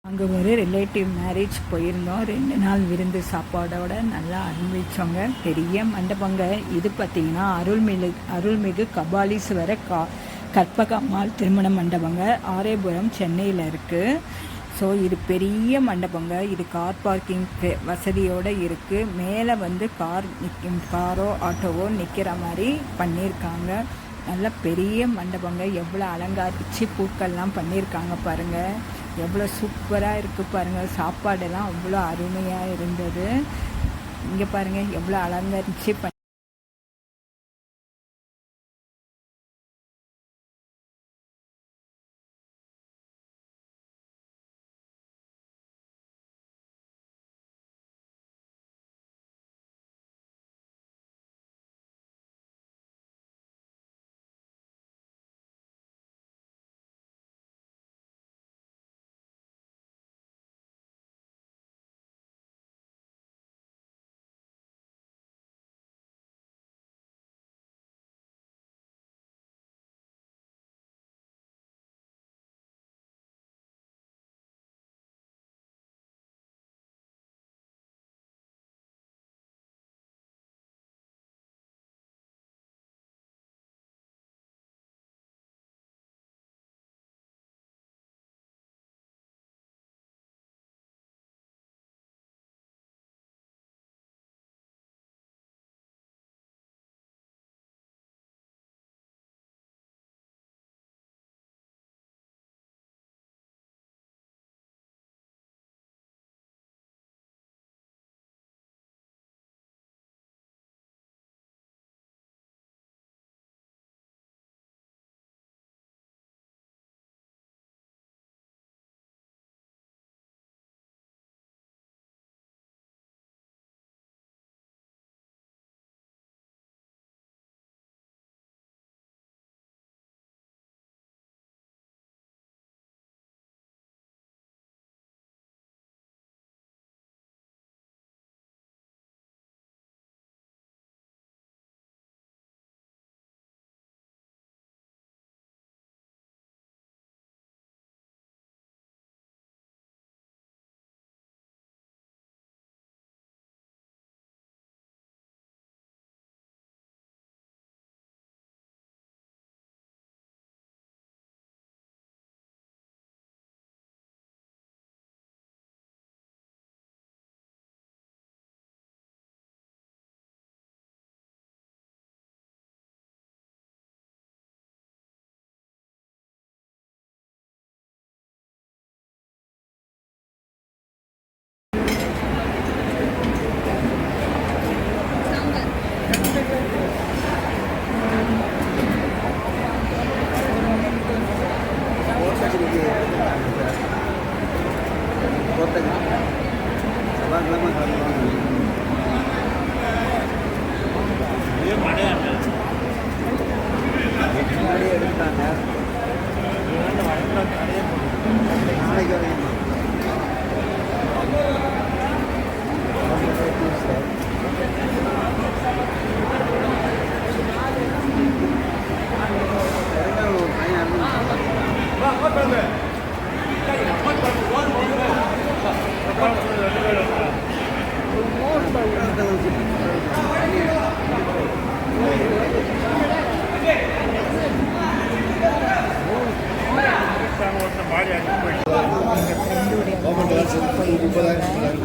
அங்கே ஒரு relative marriage போயிருந்தோம். 2 நாள் விருந்து சாப்பாடோட நல்லா அனுபவிச்சோங்க. பெரிய மண்டபங்க. இது பார்த்திங்கன்னா அருள்மிகு கபாலீஸ்வர கற்பகம்மாள் திருமண மண்டபங்க. ஆரேபுரம் சென்னையில் இருக்குது. ஸோ இது பெரிய மண்டபங்க. இது கார் பார்க்கிங் வசதியோடு இருக்குது. மேலே வந்து காரோ ஆட்டோவோ நிற்கிற மாதிரி பண்ணியிருக்காங்க. நல்ல பெரிய மண்டபங்க. எவ்வளோ அலங்காரிச்சு பூக்கள்லாம் பண்ணியிருக்காங்க பாருங்கள். எவ்வளோ சூப்பராக இருக்குது பாருங்கள். சாப்பாடெல்லாம் அவ்வளோ அருமையாக இருந்தது. இங்கே பாருங்கள் எவ்வளோ அலங்கரிச்சு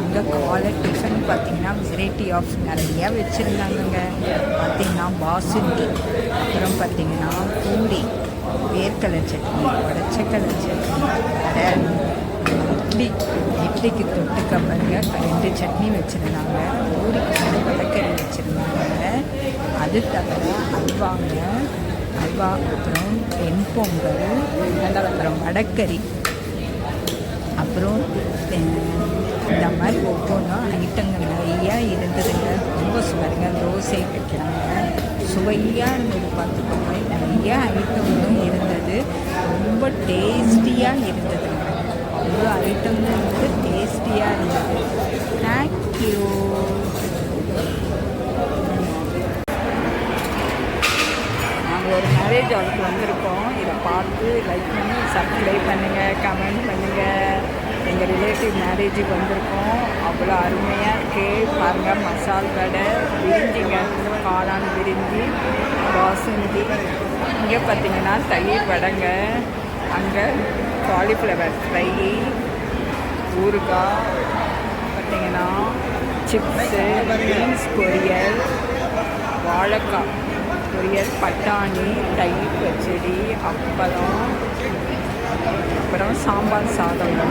இங்கே காலை டிஃபன் பார்த்திங்கன்னா வெரைட்டி ஆஃப் நிறையா வச்சுருந்தாங்கங்க. பார்த்திங்கன்னா பாசுந்தி, அப்புறம் பார்த்திங்கன்னா பூரி, வேர்க்கடலை சட்னி, உடச்சக்கடலை சட்னி, வடை, இட்லிக்கு தொட்டுக்க பாருங்க 2 சட்னி வச்சுருந்தாங்க. பூரிக்கு வந்து வடக்கறி வச்சுருந்தாங்க. அது தவிர அல்வா, அப்புறம் வெண்பொங்கல், அப்புறம் வடக்கறி, அப்புறம் இந்த மாதிரி ஒவ்வொன்றும் ஐட்டங்கள் நிறையா இருந்ததுங்க. ரொம்ப சுவைங்க. தோசை வைக்கிறாங்க, சுவையாக இருந்தது. பார்த்துக்கோங்க, நிறையா ஐட்டங்களும் இருந்தது. ரொம்ப டேஸ்டியாக இருந்ததுங்க. இவ்வளோ ஐட்டங்கள் வந்து டேஸ்டியாக இருந்தது. தேங்க்யூ. நாங்கள் ஒரு மேரேஜ் ஹாலுக்கு வந்திருக்கோம். இதை பார்த்து லைக் பண்ணி சப்ஸ்கிரைப் பண்ணுங்கள், கமெண்ட் பண்ணுங்கள். எங்கள் எங்கள் ரிலேட்டிவ் மேரேஜுக்கு வந்திருக்கோம். அவ்வளோ அருமையாக இருக்குது பாருங்கள். மசால் வடை, விரிஞ்சிங்க, காளான் விரிஞ்சி, பாசுந்தி. இங்கே பார்த்தீங்கன்னா தயிர் வடைங்க. அங்கே காலிஃப்ளவர் ஃப்ரை, ஊறுகாய், பார்த்தீங்கன்னா சிப்ஸு, பீன்ஸ் பொரியல், வாழைக்காய் பொரியல், பட்டாணி, தயிர் பச்சடி, அப்பளம், அப்புறம் சாம்பார் சாதம்.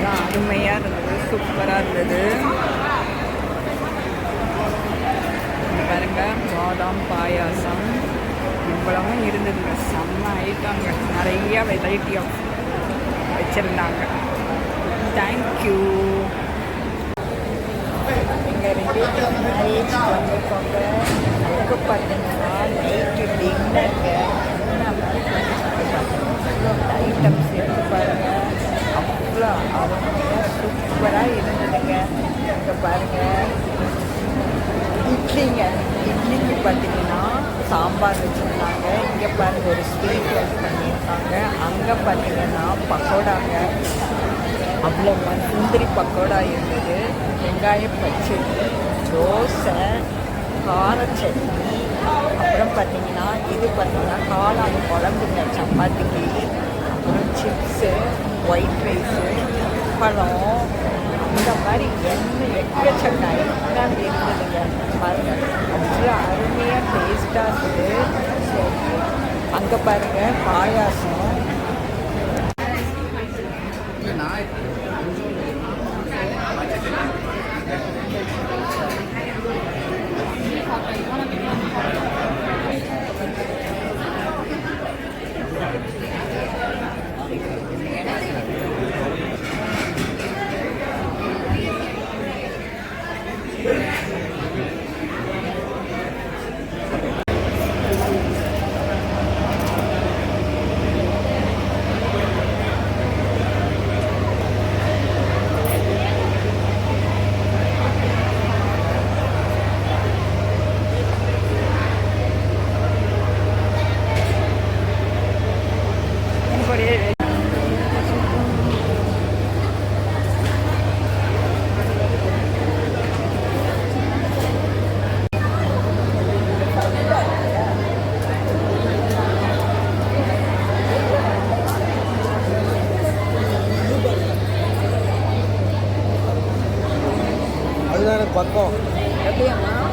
எல்லாம் அருமையாக இருந்தது, சூப்பராக இருந்தது. பாருங்க, பாதாம் பாயாசம் இவ்வளவும் இருந்ததுங்க. செம்ம ஐட்டங்க, நிறைய வெரைட்டி ஆஃப் வச்சுருந்தாங்க. தேங்க்யூ. எங்கள் ரிலேட்டிவ் மேரேஜ் வந்திருக்கோங்க. அங்கே பார்த்தீங்கன்னா நைட்டு டின்னருங்க. ஐட்டம்ஸ் எடுத்து பாருங்கள், அவ்வளோ அருமையாக சூப்பராக இருந்ததுங்க. இங்கே பாருங்கள், இட்லிக்கு பார்த்தீங்கன்னா சாம்பார் வச்சுருந்தாங்க. இங்கே பாருங்கள், ஒரு ஸ்வீட் பண்ணியிருக்காங்க. அங்கே பார்த்தீங்கன்னா பக்கோடாங்க, அவ்வளோ முந்திரி பக்கோடா இருந்தது. வெங்காய பச்சடி, தோசை, கார சட்னி, அப்புறம் பார்த்தீங்கன்னா இது பார்த்தீங்கன்னா காளான் குழம்புங்க சப்பாத்திக்கு, அப்புறம் சிப்ஸு, ஒயிட் ரைஸு, பழம், இந்த மாதிரி எக்கச்சக்க ஐட்டம் இருந்ததுங்க. பாருங்கள், அவ்வளோ அருமையாக டேஸ்ட்டாக இருக்குது. சரி, அங்கே பாருங்கள் பாயாசம். அதுதான் பக்கம் எப்படியாம்மா